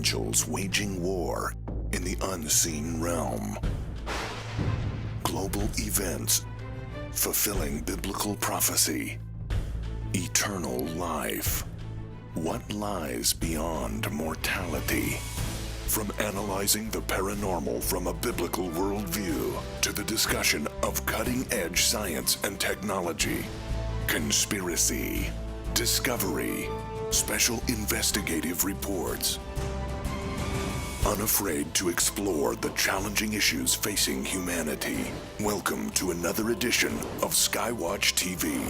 angels waging war in the unseen realm. Global events fulfilling biblical prophecy. Eternal life. What lies beyond mortality? From analyzing the paranormal from a biblical worldview to the discussion of cutting-edge science and technology, conspiracy, discovery, special investigative reports. Unafraid to explore the challenging issues facing humanity. Welcome to another edition of SkyWatchTV.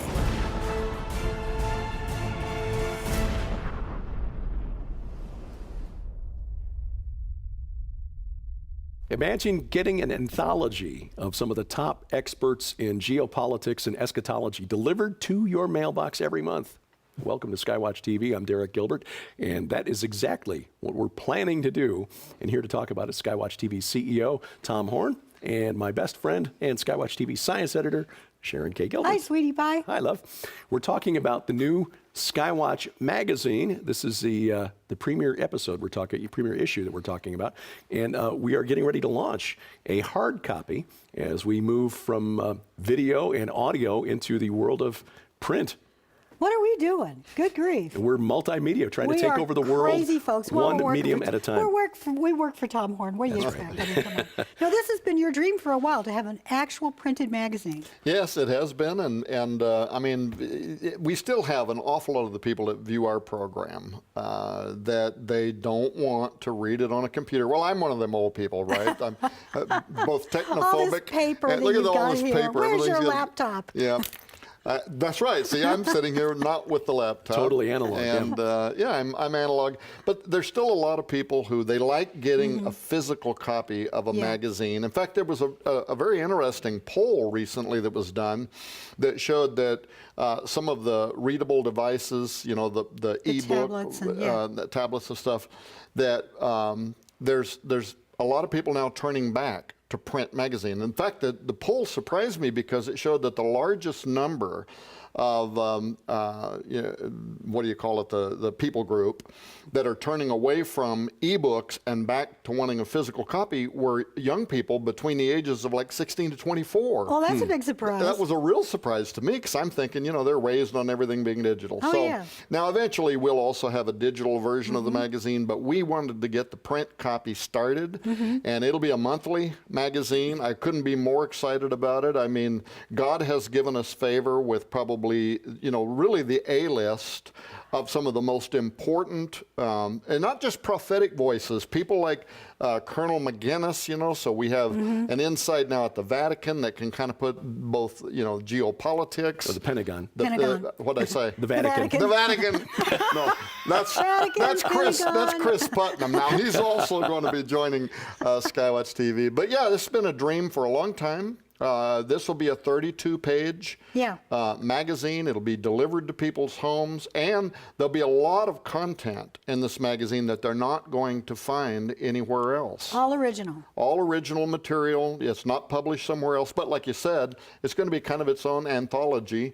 Imagine getting an anthology of some of the top experts in geopolitics and eschatology delivered to your mailbox every month. Welcome to SkyWatch TV. I'm Derek Gilbert, and that is exactly what we're planning to do. And here to talk about is SkyWatch TV CEO Tom Horn and my best friend and SkyWatch TV science editor, Sharon K. Gilbert. Hi, sweetie pie. Hi, love. We're talking about the new SkyWatch magazine. This is the premiere episode premiere issue that we're talking about. And we are getting ready to launch a hard copy as we move from video and audio into the world of print. What are we doing? Good grief. We're multimedia, trying to take over the world, crazy folks. one medium at a time. We work for Tom Horn. What do you expect? I mean, come on. Now, this has been your dream for a while, to have an actual printed magazine. Yes, it has been, and I mean, we still have an awful lot of the people that view our program that they don't want to read it on a computer. Well, I'm one of them old people, right? I'm both technophobic. All this paper that look you've at all got this here. paper. Where's your Everything's laptop? Yeah. That's right. See, I'm sitting here not with the laptop. Totally analog. And I'm analog. But there's still a lot of people who they like getting a physical copy of a magazine. In fact, there was a very interesting poll recently that was done that showed that some of the readable devices, you know, the e-book, tablets the tablets and stuff, that there's a lot of people now turning back to print magazine. In fact, the poll surprised me because it showed that the largest number of, what do you call it, the people group that are turning away from ebooks and back to wanting a physical copy were young people between the ages of like 16 to 24. Oh, that's a big surprise. That was a real surprise to me because I'm thinking, you know, they're raised on everything being digital. Oh, Now eventually we'll also have a digital version of the magazine, but we wanted to get the print copy started, and it'll be a monthly magazine. I couldn't be more excited about it. I mean, God has given us favor with probably, you know, really the A-list of some of the most important, and not just prophetic voices, people like Colonel McGinnis, you know, so we have an insight now at the Vatican that can kind of put both, you know, geopolitics. Or the Pentagon. What'd I say? The Vatican. The Vatican. No, that's Chris Putnam now. He's also going to be joining SkyWatch TV. But yeah, this has been a dream for a long time. This will be a 32-page magazine. It'll be delivered to people's homes, and there'll be a lot of content in this magazine that they're not going to find anywhere else. All original. All original material. It's not published somewhere else, but like you said, it's going to be kind of its own anthology.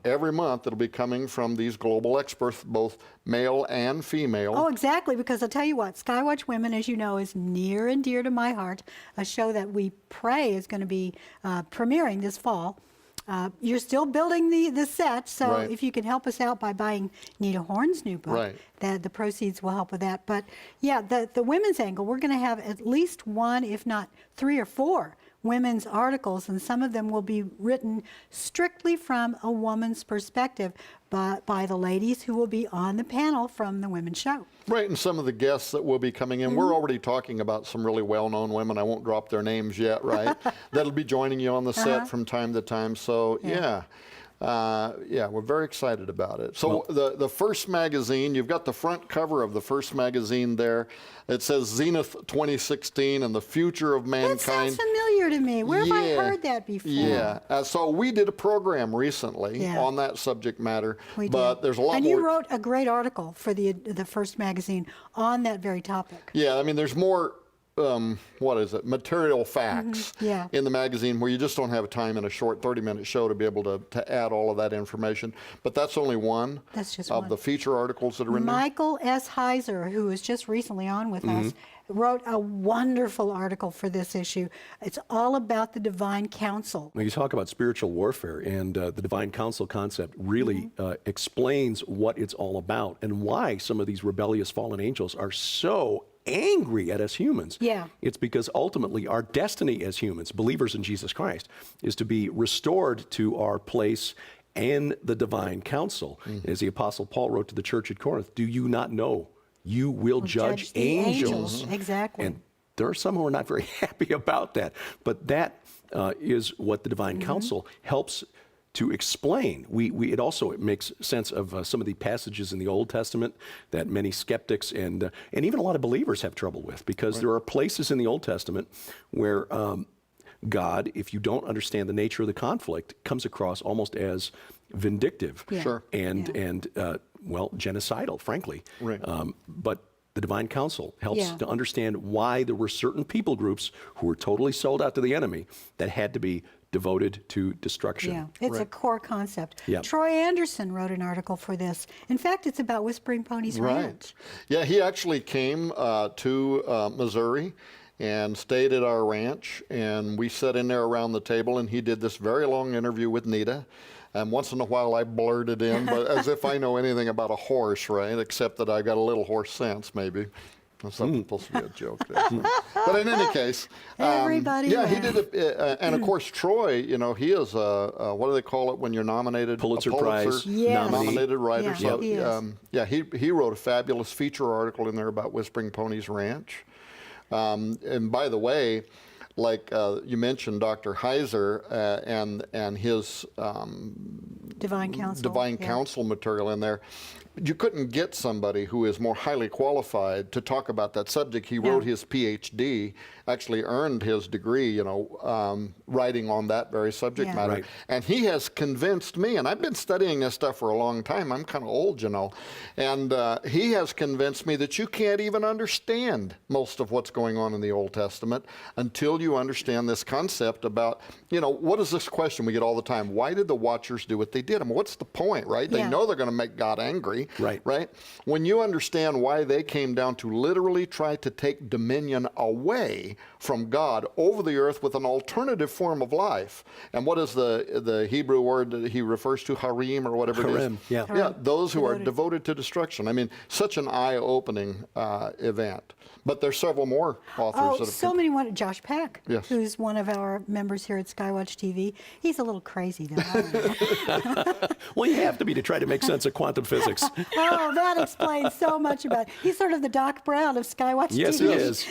Every month it'll be coming from these global experts, both male and female. Oh, exactly, because I'll tell you what, Skywatch Women, as you know, is near and dear to my heart, a show that we pray is going to be premiering this fall. You're still building the set, so if you can help us out by buying Nita Horn's new book, that the proceeds will help with that. But yeah, the women's angle, we're going to have at least one, if not 3 or 4 women's articles, and some of them will be written strictly from a woman's perspective by the ladies who will be on the panel from the women's show. Right, and some of the guests that will be coming in, we're already talking about some really well-known women. I won't drop their names yet, right? That'll be joining you on the set from time to time. So yeah, we're very excited about it. So the first magazine, you've got the front cover of the first magazine there. It says Zenith 2016 and the future of mankind. That sounds familiar to me. Where have I heard that before? Yeah. So we did a program recently on that subject matter. But there's a lot more. And you wrote a great article for the first magazine on that very topic. Yeah, I mean, there's more what is it, material facts Yeah. in the magazine where you just don't have time in a short 30-minute show to be able to add all of that information. But that's only one That's just of one. the feature articles that are in there. Michael S. Heiser, who was just recently on with us, wrote a wonderful article for this issue. It's all about the divine counsel. When you talk about spiritual warfare, and the divine counsel concept really explains what it's all about and why some of these rebellious fallen angels are so angry at us humans. Yeah. It's because ultimately our destiny as humans, believers in Jesus Christ, is to be restored to our place and the divine counsel. As the Apostle Paul wrote to the church at Corinth, do you not know you will judge the angels? Exactly. And there are some who are not very happy about that. But that is what the divine counsel helps to explain. It also makes sense of some of the passages in the Old Testament that many skeptics and even a lot of believers have trouble with, because there are places in the Old Testament where God, if you don't understand the nature of the conflict, comes across almost as vindictive Yeah. Sure. and well, genocidal, frankly. Right. But the divine counsel helps Yeah. to understand why there were certain people groups who were totally sold out to the enemy that had to be devoted to destruction. Yeah, it's a core concept. Yeah. Troy Anderson wrote an article for this. In fact, it's about Whispering Ponies Ranch. Yeah, he actually came to Missouri and stayed at our ranch, and we sat in there around the table, and he did this very long interview with Nita. And once in a while I blurted in, but as if I know anything about a horse, right? Except that I got a little horse sense, maybe. That's supposed to be a joke there. But in any case, Everybody yeah, he laughed. did it. And of course, Troy, you know, he is what do they call it when you're nominated? Pulitzer A Prize Yes. nominee. nominated writer. Yeah, So he is. yeah, he wrote a fabulous feature article in there about Whispering Ponies Ranch. And by the way, like you mentioned, Dr. Heiser and his Divine Counsel. divine yeah. counsel material in there. You couldn't get somebody who is more highly qualified to talk about that subject. He wrote his PhD, actually earned his degree, you know, writing on that very subject Yeah. matter. Right. And he has convinced me, and I've been studying this stuff for a long time. I'm kind of old, you know. And he has convinced me that you can't even understand most of what's going on in the Old Testament until you understand this concept about, you know, what is this question we get all the time? Why did the Watchers do what they did? I mean, what's the point, right? They Yeah. know they're going to make God angry, Right. When you understand why they came down to literally try to take dominion away from God over the earth with an alternative form of life. And what is the Hebrew word that he refers to, harem or whatever Harem, it is? yeah. Yeah, those who are Devoted. devoted to destruction. I mean, such an eye-opening event. But there's several more authors Oh, that have so many. Josh Peck, Yes. who's one of our members here at SkyWatch TV. He's a little crazy, though. Well, you have to be to try to make sense of quantum physics. Oh, that explains so much about it. He's sort of the Doc Brown of SkyWatch Yes, TV. he is.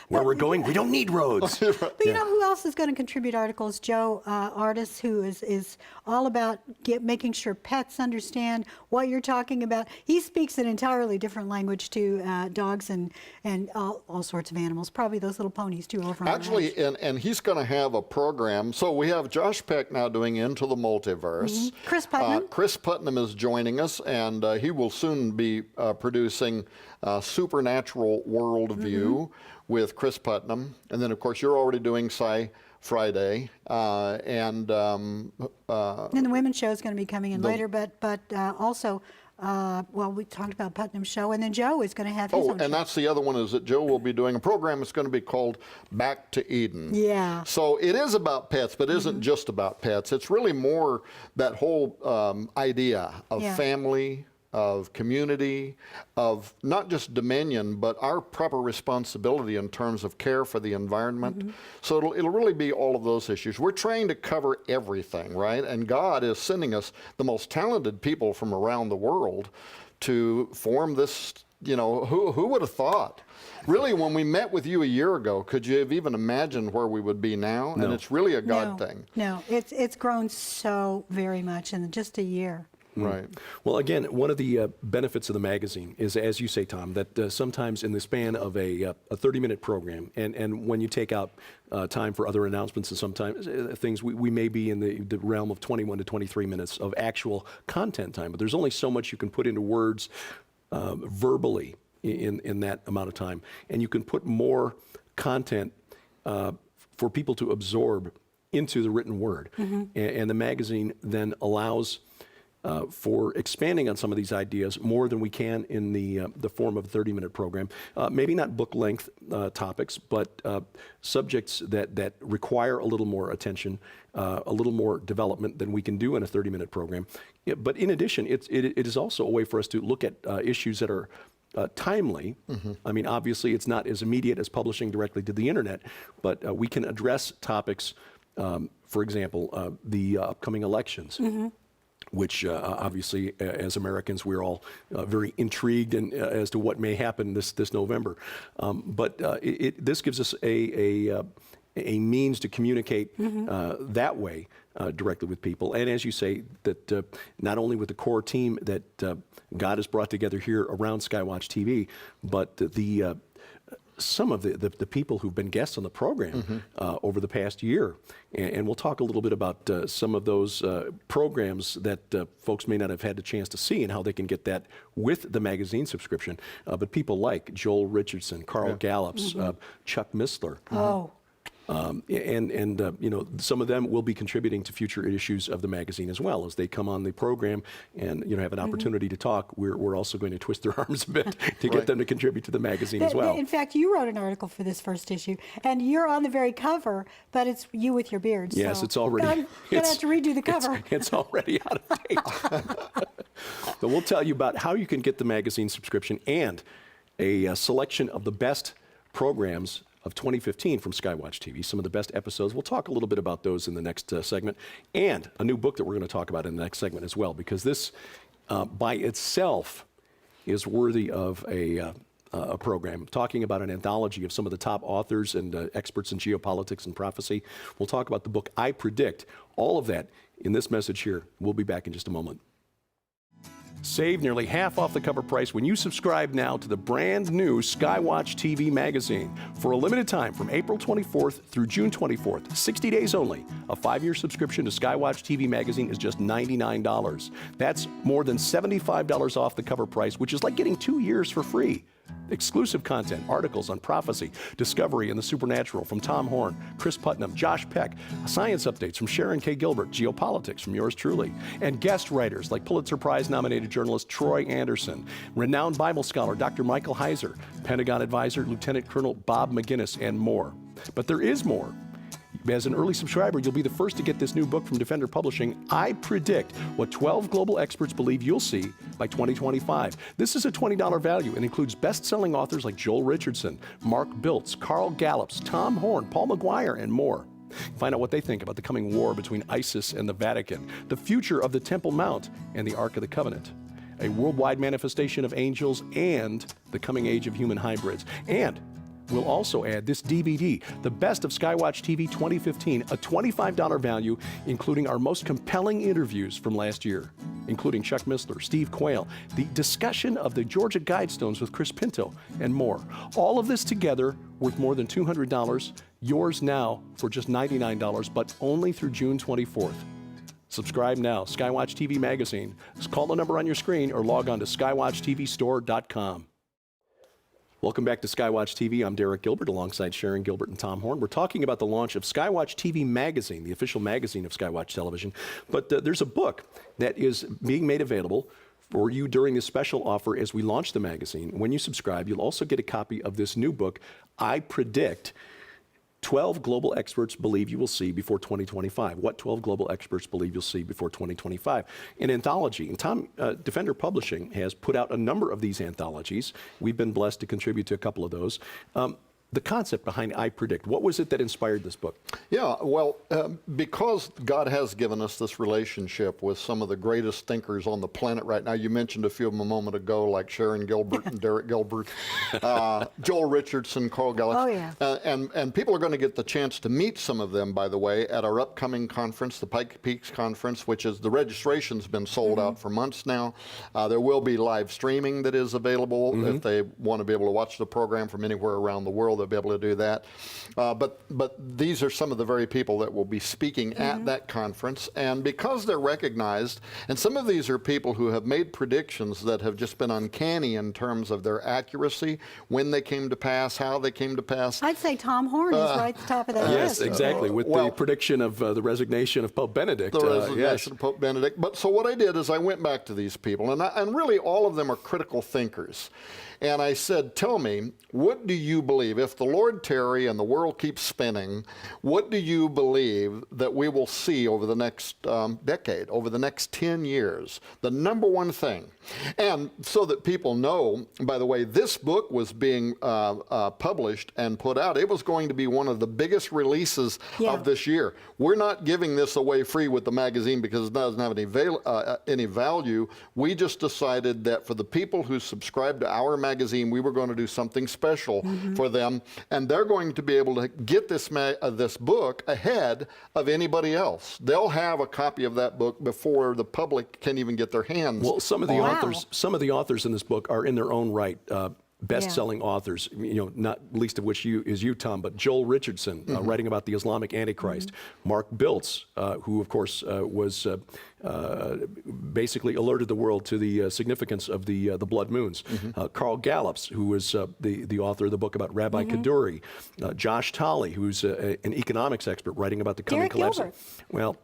Where we're going, we don't need roads. But you know who else is going to contribute articles? Joe Artis, who is all about making sure pets understand what you're talking about. He speaks an entirely different language to dogs and all sorts of animals. Probably those little ponies too over on Actually, ranch. and he's going to have a program. So we have Josh Peck now doing Into the Multiverse. Chris Putnam. Chris Putnam is joining us, and he will soon be producing Supernatural Worldview with Chris Putnam. And then, of course, you're already doing Sci Friday. And the women's show is going to be coming in later, but also, well, we talked about Putnam's show, and then Joe is going to have his Oh, own and show. that's the other one, is that Joe will be doing a program. It's going to be called Back to Eden. Yeah. So it is about pets, but isn't just about pets. It's really more that whole idea of Yeah. family, of community, of not just dominion, but our proper responsibility in terms of care for the environment. So it'll really be all of those issues. We're trying to cover everything, right? And God is sending us the most talented people from around the world to form this, you know, who would have thought? Really, when we met with you a year ago, could you have even imagined where we would be now? No. And it's really a God no, thing. No, it's grown so very much in just a year. Right. Well, again, one of the benefits of the magazine is, as you say, Tom, that sometimes in the span of a 30-minute program, and when you take out time for other announcements and sometimes things, we may be in the realm of 21 to 23 minutes of actual content time, but there's only so much you can put into words verbally in that amount of time, and you can put more content for people to absorb into the written word. And the magazine then allows for expanding on some of these ideas more than we can in the form of a 30-minute program. Maybe not book length topics, but subjects that require a little more attention, a little more development than we can do in a 30-minute program. Yeah, but in addition, it is also a way for us to look at issues that are timely. I mean, obviously, it's not as immediate as publishing directly to the internet, but we can address topics, for example, the upcoming elections. Which obviously, as Americans, we're all very intrigued as to what may happen this November. But this gives us a means to communicate that way directly with people. And as you say, that not only with the core team that God has brought together here around SkyWatch TV, but some of the people who've been guests on the program over the past year. And we'll talk a little bit about some of those programs that folks may not have had the chance to see and how they can get that with the magazine subscription. But people like Joel Richardson, Carl Gallups, Chuck Missler. And you know, some of them will be contributing to future issues of the magazine as well as they come on the program and have an opportunity to talk. We're also going to twist their arms a bit to get them to contribute to the magazine as well. In fact, you wrote an article for this first issue, and you're on the very cover, but it's you with your beard. Yes, so it's already. I'm gonna have to redo the cover. It's already out of date. But we'll tell you about how you can get the magazine subscription and a selection of the best programs of 2015 from SkyWatch TV, some of the best episodes. We'll talk a little bit about those in the next segment, and a new book that we're going to talk about in the next segment as well, because this by itself is worthy of a program, talking about an anthology of some of the top authors and experts in geopolitics and prophecy. We'll talk about the book I Predict, all of that in this message here. We'll be back in just a moment. Save nearly half off the cover price when you subscribe now to the brand new SkyWatch TV magazine. For a limited time from April 24th through June 24th, 60 days only, a 5-year subscription to SkyWatch TV magazine is just $99. That's more than $75 off the cover price, which is like getting 2 years for free. Exclusive content, articles on prophecy, discovery, and the supernatural from Tom Horn, Chris Putnam, Josh Peck, science updates from Sharon K. Gilbert, geopolitics from yours truly, and guest writers like Pulitzer Prize-nominated journalist Troy Anderson, renowned Bible scholar Dr. Michael Heiser, Pentagon advisor Lieutenant Colonel Bob McGinnis, and more. But there is more. As an early subscriber, you'll be the first to get this new book from Defender Publishing, I Predict What 12 Global Experts Believe You'll See by 2025. This is a $20 value and includes best-selling authors like Joel Richardson, Mark Biltz, Carl Gallups, Tom Horn, Paul McGuire, and more. Find out what they think about the coming war between ISIS and the Vatican, the future of the Temple Mount and the Ark of the Covenant, a worldwide manifestation of angels, and the coming age of human hybrids. And we'll also add this DVD, The Best of SkyWatch TV 2015, a $25 value, including our most compelling interviews from last year, including Chuck Missler, Steve Quayle, the discussion of the Georgia Guidestones with Chris Pinto, and more. All of this together worth more than $200, yours now for just $99, but only through June 24th. Subscribe now, SkyWatch TV Magazine. Just call the number on your screen or log on to skywatchtvstore.com. Welcome back to SkyWatch TV. I'm Derek Gilbert alongside Sharon Gilbert and Tom Horn. We're talking about the launch of SkyWatch TV Magazine, the official magazine of SkyWatch Television. But there's a book that is being made available for you during this special offer as we launch the magazine. When you subscribe, you'll also get a copy of this new book, I Predict 12 Global Experts Believe You Will See Before 2025. What 12 global experts believe you'll see before 2025? An anthology. And Tom, Defender Publishing has put out a number of these anthologies. We've been blessed to contribute to a couple of those. The concept behind I Predict, what was it that inspired this book? Yeah, well, because God has given us this relationship with some of the greatest thinkers on the planet right now. You mentioned a few of them a moment ago, like Sharon Gilbert and Derek Gilbert, Joel Richardson, Carl Gallups. Oh, yeah. And people are going to get the chance to meet some of them, by the way, at our upcoming conference, the Pike Peaks Conference, which is, the registration's been sold out for months now. There will be live streaming that is available if they want to be able to watch the program from anywhere around the world. they'll be able to do that. But these are some of the very people that will be speaking at that conference. And because they're recognized, and some of these are people who have made predictions that have just been uncanny in terms of their accuracy, when they came to pass, how they came to pass. I'd say Tom Horn is right at the top of that Yes, list. exactly, with the prediction of the resignation of Pope Benedict. The resignation yes. of Pope Benedict. But so what I did is I went back to these people, and really all of them are critical thinkers. And I said, tell me, what do you believe? If the Lord tarry and the world keeps spinning, what do you believe that we will see over the next decade, over the next 10 years? The number one thing. And so that people know, by the way, this book was being published and put out. It was going to be one of the biggest releases of this year. We're not giving this away free with the magazine because it doesn't have any value. We just decided that for the people who subscribe to our magazine, we were going to do something special for them, and they're going to be able to get this book ahead of anybody else. They'll have a copy of that book before the public can even get their hands. Well, some of the authors in this book are in their own right best-selling authors, not least of which is you, Tom, but Joel Richardson, writing about the Islamic Antichrist. Mark Biltz, who, of course, was basically alerted the world to the significance of the blood moons. Carl Gallups, who was the author of the book about Rabbi Kaduri. Josh Tolley, who's an economics expert, writing about the coming Derek collapse. Gilbert. Well,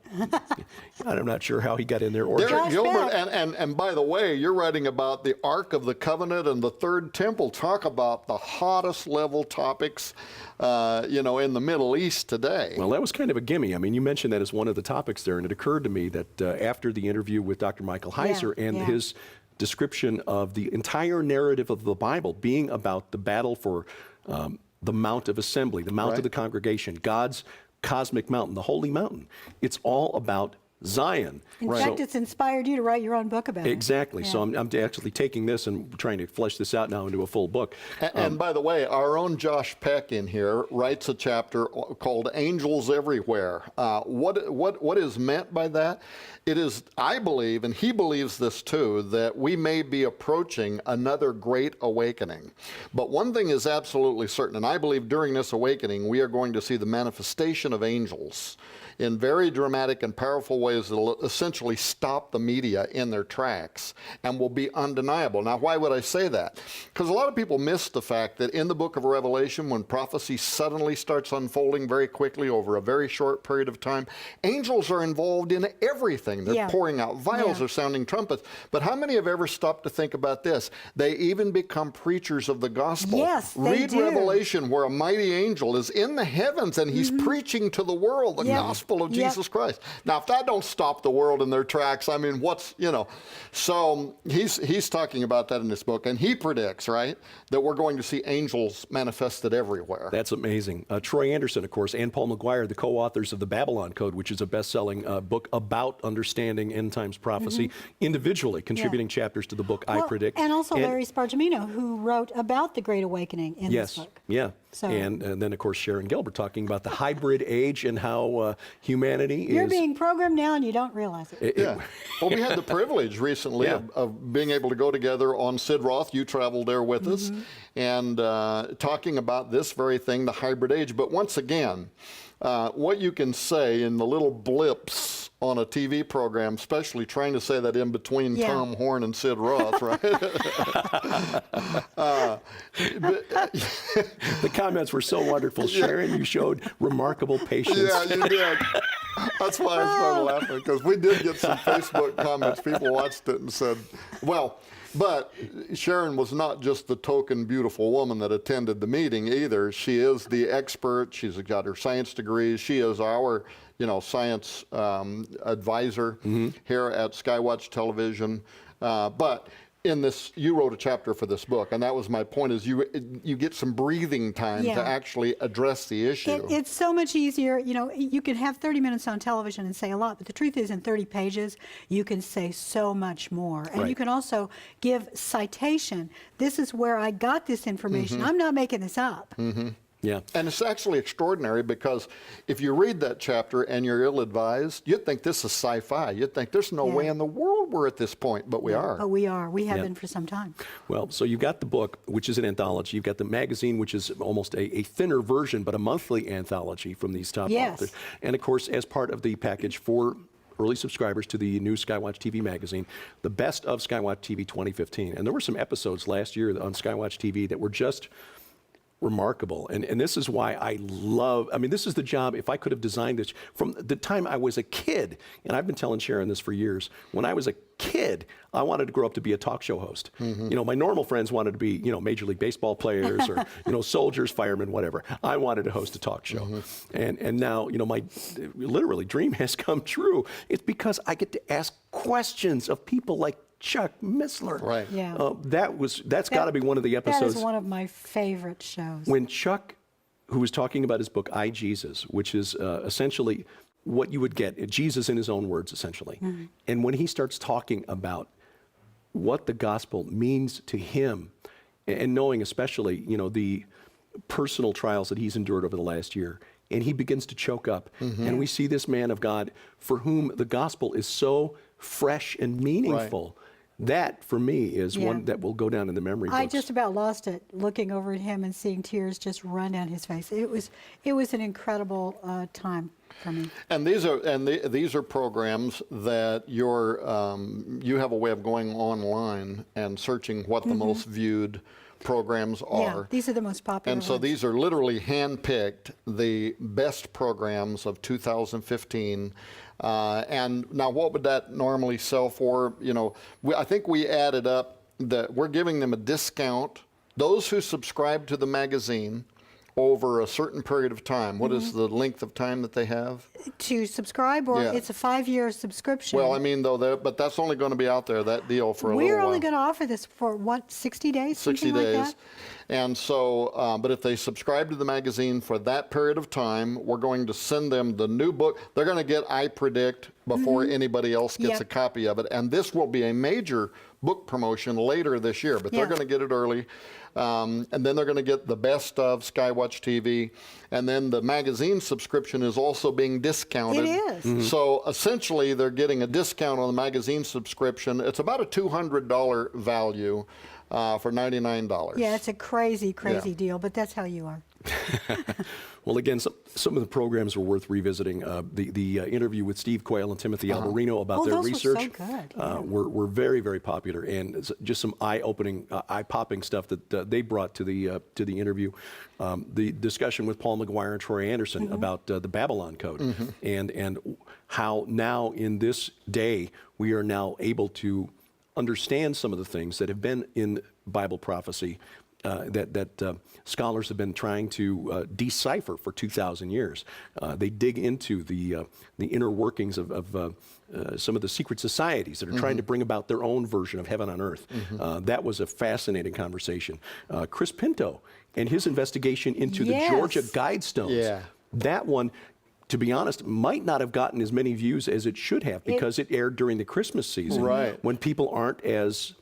I'm not sure how he got in there. Or Derek Gilbert, Beck. and by the way, you're writing about the Ark of the Covenant and the Third Temple. Talk about the hottest level topics, in the Middle East today. Well, that was kind of a gimme. I mean, you mentioned that as one of the topics there, and it occurred to me that after the interview with Dr. Michael Heiser and his description of the entire narrative of the Bible being about the battle for the Mount of Assembly, the Mount of the Congregation, God's cosmic mountain, the Holy Mountain, it's all about Zion. In fact, it's inspired you to write your own book about it. Exactly. So I'm actually taking this and trying to flesh this out now into a full book. And by the way, our own Josh Peck in here writes a chapter called Angels Everywhere. What is meant by that? It is, I believe, and he believes this too, that we may be approaching another great awakening. But one thing is absolutely certain, and I believe during this awakening we are going to see the manifestation of angels in very dramatic and powerful ways that will essentially stop the media in their tracks and will be undeniable. Now, why would I say that? Because a lot of people miss the fact that in the book of Revelation, when prophecy suddenly starts unfolding very quickly over a very short period of time, angels are involved in everything. They're pouring out vials, they're sounding trumpets. But how many have ever stopped to think about this? They even become preachers of the gospel. Yes, they Read do. Revelation, where a mighty angel is in the heavens and he's preaching to the world the gospel of Jesus Christ. Now, if that don't stop the world in their tracks, I mean, So he's talking about that in this book, and he predicts, right, that we're going to see angels manifested everywhere. That's amazing. Troy Anderson, of course, and Paul McGuire, the co-authors of the Babylon Code, which is a best-selling book about understanding end times prophecy, individually contributing chapters to the book I Predict. And also Larry Spargimino, who wrote about the Great Awakening in this book. So, and then, of course, Sharon Gilbert talking about the hybrid age and how humanity You're being programmed now and you don't realize it. Well, we had the privilege recently of being able to go together on Sid Roth. You traveled there with us, and talking about this very thing, the hybrid age. But once again, what you can say in the little blips on a TV program, especially trying to say that in between Tom Horn and Sid Roth, right? The comments were so wonderful. Sharon, you showed remarkable patience. Yeah, you did. That's why I started laughing, because we did get some Facebook comments. People watched it and said, well, but Sharon was not just the token beautiful woman that attended the meeting either. She is the expert. She's got her science degrees. She is our, science advisor here at SkyWatch Television. But in this, you wrote a chapter for this book, and that was my point, is you get some breathing time to actually address the issue. It's so much easier. You can have 30 minutes on television and say a lot, but the truth is in 30 pages, you can say so much more. And you can also give citation. This is where I got this information. I'm not making this up. Yeah. And it's actually extraordinary because if you read that chapter and you're ill-advised, you'd think this is sci-fi. You'd think there's no way in the world we're at this point, but we are. But we are. We have been for some time. Well, so you've got the book, which is an anthology. You've got the magazine, which is almost a thinner version, but a monthly anthology from these top authors. And of course, as part of the package for early subscribers to the new SkyWatch TV magazine, the best of SkyWatch TV 2015. And there were some episodes last year on SkyWatch TV that were just remarkable. And this is why I love, I mean, this is the job, if I could have designed this from the time I was a kid, and I've been telling Sharon this for years, when I was a kid, I wanted to grow up to be a talk show host. You know, my normal friends wanted to be, you know, Major League Baseball players or, you know, soldiers, firemen, whatever. I wanted to host a talk show. And now, you know, my literally dream has come true. It's because I get to ask questions of people like Chuck Missler. Right. Yeah. That's got to be one of the episodes. That is one of my favorite shows. When Chuck, who was talking about his book, I, Jesus, which is essentially what you would get, Jesus in his own words, essentially. And when he starts talking about what the gospel means to him, and knowing especially, you know, the personal trials that he's endured over the last year, and he begins to choke up. And we see this man of God for whom the gospel is so fresh and meaningful. That, for me, is one that will go down in the memory books. I just about lost it looking over at him and seeing tears just run down his face. It was an incredible time for me. And these are programs that you have a way of going online and searching what the most viewed programs are. Yeah, these are the most popular And so ones. these are literally handpicked, the best programs of 2015. And now what would that normally sell for? You know, I think we added up that we're giving them a discount. Those who subscribe to the magazine over a certain period of time. What is the length of time that they have? To subscribe, or it's a 5-year subscription. Well, I mean, though, but that's only going to be out there, that deal, for a little while. We're only going to offer this for, what, 60 days? 60 something days. Like that? And so, but if they subscribe to the magazine for that period of time, we're going to send them the new book. They're going to get I Predict before anybody else gets a copy of it. And this will be a major book promotion later this year, but they're going to get it early. And then they're going to get the best of SkyWatch TV. And then the magazine subscription is also being discounted. It is. So essentially, they're getting a discount on the magazine subscription. It's about a $200 value for $99. Yeah, it's a crazy deal, but that's how you are. Well, again, some of the programs are worth revisiting. The interview with Steve Quayle and Timothy Alberino about their those research were so good. were very, very popular, and it's just some eye-opening, eye-popping stuff that they brought to the interview. The discussion with Paul McGuire and Troy Anderson about the Babylon Code, and how now in this day we are now able to understand some of the things that have been in Bible prophecy that scholars have been trying to decipher for 2,000 years. They dig into the inner workings of some of the secret societies that are trying to bring about their own version of heaven on earth. That was a fascinating conversation. Chris Pinto and his investigation into the Georgia Guidestones. Yeah. That one, to be honest, might not have gotten as many views as it should have because it aired during the Christmas season, when people aren't as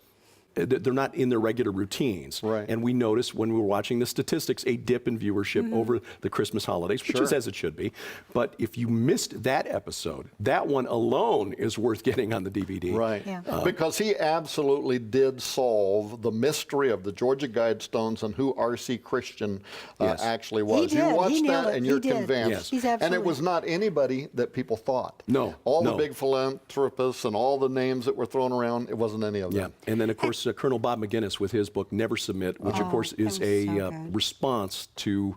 they're not in their regular routines. Right. And we noticed when we were watching the statistics a dip in viewership over the Christmas holidays, which is as it should be. But if you missed that episode, that one alone is worth getting on the DVD. Right. Yeah. Because he absolutely did solve the mystery of the Georgia Guidestones and who R.C. Christian actually was. He did. You watched He nailed that it. and He you're did. convinced. Yes. He's And it absolutely- was not anybody that people thought. No, All the no. big philanthropists and all the names that were thrown around, it wasn't any of them. Yeah, and then of course Colonel Bob McGinnis with his book Never Submit, which of course is that was a so good. response to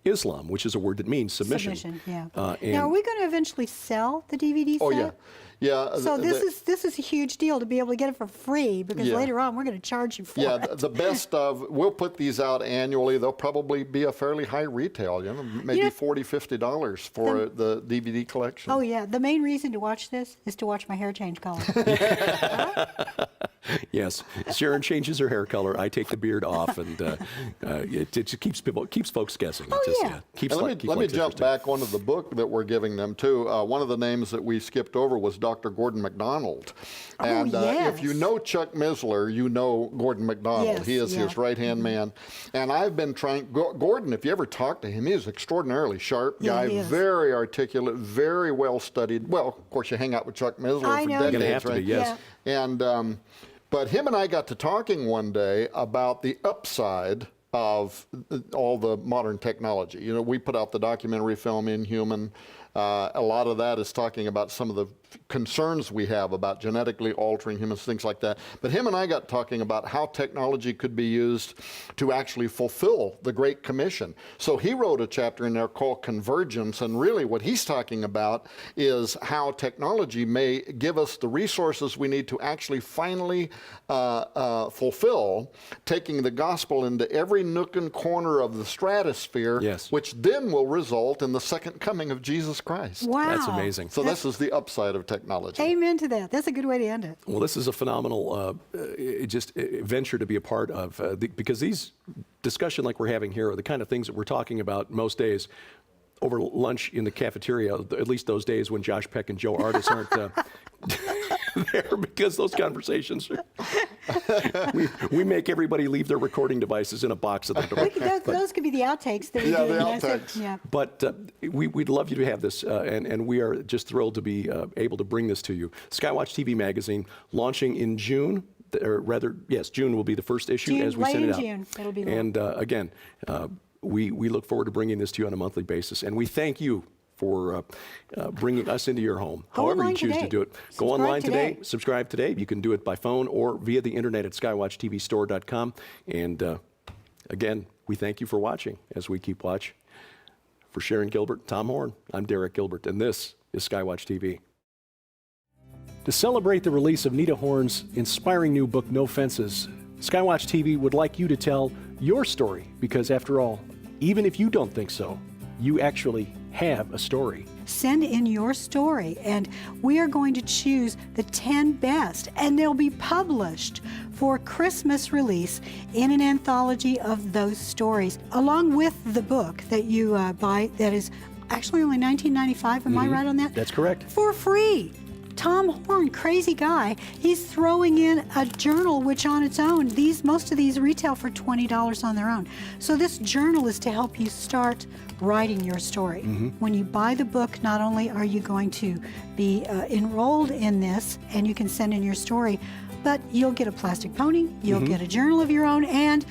Islam, which is a word that means submission. Yeah. And Now, are we going to eventually sell the DVD set? Oh, yeah. Yeah. So this is a huge deal to be able to get it for free, because later on we're going to charge you for it. The best of, we'll put these out annually. They'll probably be a fairly high retail, maybe $40, $50 for the DVD collection. Oh, yeah. The main reason to watch this is to watch my hair change color. Yes, Sharon changes her hair color. I take the beard off, and it just keeps folks guessing. Oh, It just, yeah. keeps And keeps let me folks jump interested. back onto the book that we're giving them too. One of the names that we skipped over was Dr. Gordon MacDonald. And if you yes. know Chuck Misler, you know Gordon MacDonald. Yes, He is his yeah. right-hand man. And I've been trying, Gordon, if you ever talk to him, he's an extraordinarily sharp Yeah, guy, he is. very articulate, very well studied. Well, of course, you hang out with Chuck Misler I for know. decades, You're gonna have to right? be, yes. Yeah. And but him and I got to talking one day about the upside of all the modern technology. You know, we put out the documentary film Inhuman. A lot of that is talking about some of the concerns we have about genetically altering humans, things like that. But him and I got talking about how technology could be used to actually fulfill the Great Commission. So he wrote a chapter in there called Convergence, and really what he's talking about is how technology may give us the resources we need to actually finally fulfill, taking the gospel into every nook and corner of the stratosphere, Yes. which then will result in the second coming of Jesus Christ. Wow. That's amazing. So this is the upside of technology. Amen to that. That's a good way to end it. Well, this is a phenomenal venture to be a part of because these discussion like we're having here are the kind of things that we're talking about most days over lunch in the cafeteria, at least those days when Josh Peck and Joe Artis aren't there, because those conversations, we make everybody leave their recording devices in a box at the door. Those could be the outtakes that we Yeah, do. the That's it. outtakes. Yeah. But we'd love you to have this, and we are just thrilled to be able to bring this to you. SkyWatch TV magazine launching in June, or rather, yes, June will be the first issue June, as we late send it in out. June, it'll be And again, we look forward to bringing this to you on a monthly basis, and we thank you for bringing us into your home, Go however you online choose to today. do it. Go Subscribe online today. subscribe today. You can do it by phone or via the internet at skywatchtvstore.com. And again, we thank you for watching as we keep watch. For Sharon Gilbert, Tom Horn, I'm Derek Gilbert, and this is SkyWatch TV. To celebrate the release of Nita Horn's inspiring new book, No Fences, SkyWatch TV would like you to tell your story, because after all, even if you don't think so, you actually have a story. Send in your story, and we are going to choose the 10 best, and they'll be published for Christmas release in an anthology of those stories, along with the book that you buy that is actually only $19.95. Am I right on that? That's correct. For free. Tom Horn, crazy guy, he's throwing in a journal, which on its own, most of these retail for $20 on their own. So this journal is to help you start writing your story. When you buy the book, not only are you going to be enrolled in this and you can send in your story, but you'll get a plastic pony, you'll get a journal of your own, and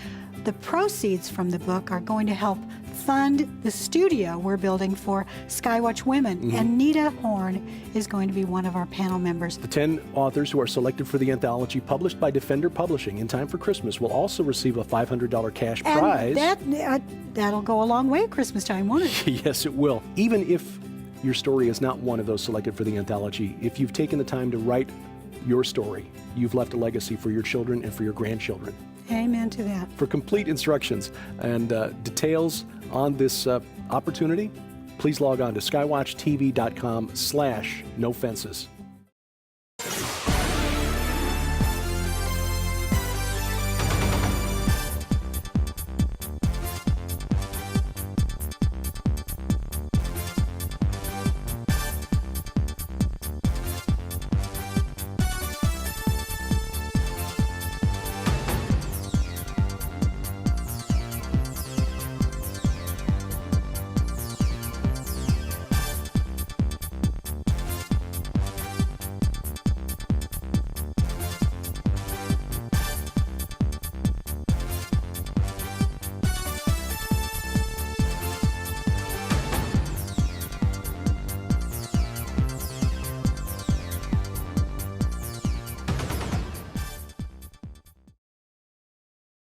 the proceeds from the book are going to help fund the studio we're building for SkyWatch Women. And Nita Horn is going to be one of our panel members. The 10 authors who are selected for the anthology published by Defender Publishing in time for Christmas will also receive a $500 cash prize. And that'll go a long way at Christmas time, won't it? Yes, it will. Even if your story is not one of those selected for the anthology, if you've taken the time to write your story, you've left a legacy for your children and for your grandchildren. Amen to that. For complete instructions and details on this opportunity, please log on to skywatchtv.com/nofences.